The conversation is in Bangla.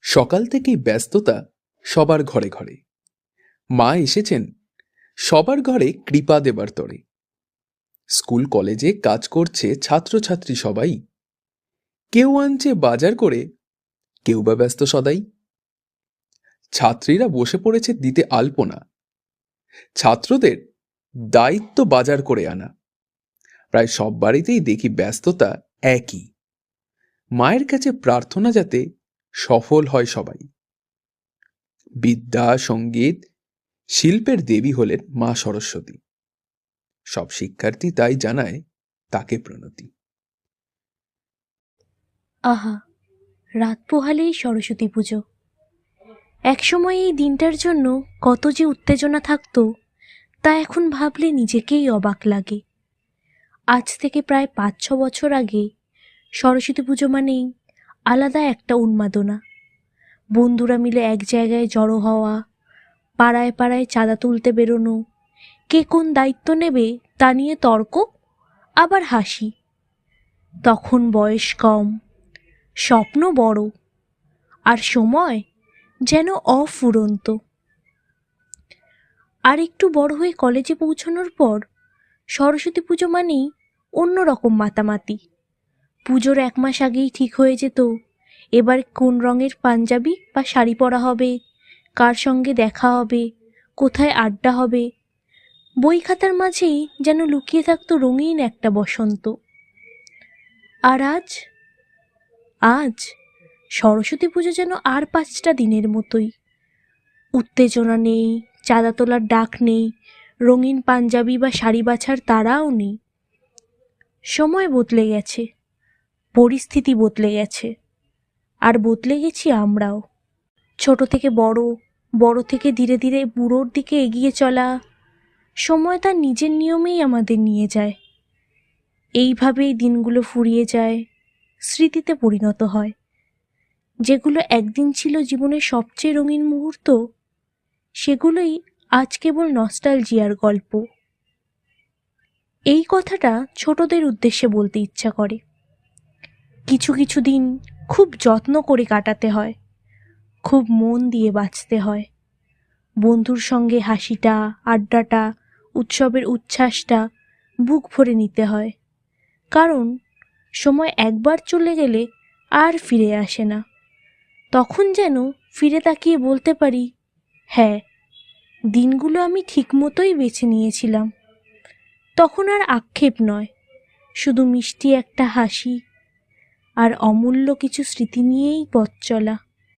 সকাল থেকেই ব্যস্ততা সবার ঘরে ঘরে। মা এসেছেন সবার ঘরে কৃপা দেবার তরে। স্কুল কলেজে কাজ করছে ছাত্রছাত্রী সবাই। কেউ আনছে বাজার করে, কেউ বা ব্যস্ত সদাই। ছাত্রীরা বসে পড়েছে দিতে আলপনা। ছাত্রদের দায়িত্ব বাজার করে আনা। প্রায় সব বাড়িতেই দেখি ব্যস্ততা একই। মায়ের কাছে প্রার্থনা যাতে সফল হয় সবাই। বিদ্যা, সঙ্গীত, শিল্পের দেবী হলেন মা সরস্বতী। সব শিক্ষার্থী তাই জানায় তাকে প্রণতি। আহা, রাত পোহালেই সরস্বতী পুজো। একসময় এই দিনটার জন্য কত যে উত্তেজনা থাকতো, তা এখন ভাবলে নিজেকেই অবাক লাগে। আজ থেকে প্রায় ৫-৬ বছর আগে সরস্বতী পুজো মানেই আলাদা একটা উন্মাদনা। বন্ধুরা মিলে এক জায়গায় জড়ো হওয়া, পাড়ায় পাড়ায় চাঁদা তুলতে বেরোনো, কে কোন দায়িত্ব নেবে তা নিয়ে তর্ক, আবার হাসি। তখন বয়স কম, স্বপ্ন বড়, আর সময় যেন অফুরন্ত। আর একটু বড় হয়ে কলেজে পৌঁছানোর পর সরস্বতী পুজো মানেই অন্যরকম মাতামাতি। পুজোর ১ মাস আগেই ঠিক হয়ে যেত এবার কোন রঙের পাঞ্জাবি বা শাড়ি পরা হবে, কার সঙ্গে দেখা হবে, কোথায় আড্ডা হবে। বই খাতার মাঝেই যেন লুকিয়ে থাকতো রঙিন একটা বসন্ত। আর আজ সরস্বতী পুজো যেন আর ৫টা দিনের মতোই। উত্তেজনা নেই, চাঁদা তোলার ডাক নেই, রঙিন পাঞ্জাবি বা শাড়ি বাছার তাড়াও নেই। সময় বদলে গেছে, পরিস্থিতি বদলে গেছে, আর বদলে গেছি আমরাও। ছোট থেকে বড়, বড় থেকে ধীরে ধীরে বুড়োর দিকে এগিয়ে চলা, সময় তার নিজের নিয়মেই আমাদের নিয়ে যায়। এইভাবেই দিনগুলো ফুরিয়ে যায়, স্মৃতিতে পরিণত হয়। যেগুলো একদিন ছিল জীবনের সবচেয়ে রঙিন মুহূর্ত, সেগুলোই আজ কেবল নস্টালজিয়ার গল্প। এই কথাটা ছোটদের উদ্দেশ্যে বলতে ইচ্ছা করে। কিছু কিছু দিন খুব যত্ন করে কাটাতে হয়, খুব মন দিয়ে বাঁচতে হয়। বন্ধুর সঙ্গে হাসিটা, আড্ডাটা, উৎসবের উচ্ছ্বাসটা বুক ভরে নিতে হয়। কারণ সময় একবার চলে গেলে আর ফিরে আসে না। তখন যেন ফিরে তাকিয়ে বলতে পারি, হ্যাঁ, দিনগুলো আমি ঠিক মতোই বেছে নিয়েছিলাম। তখন আর আক্ষেপ নয়, শুধু মিষ্টি একটা হাসি আর অমূল্য কিছু স্মৃতি নিয়েই পথ চলা।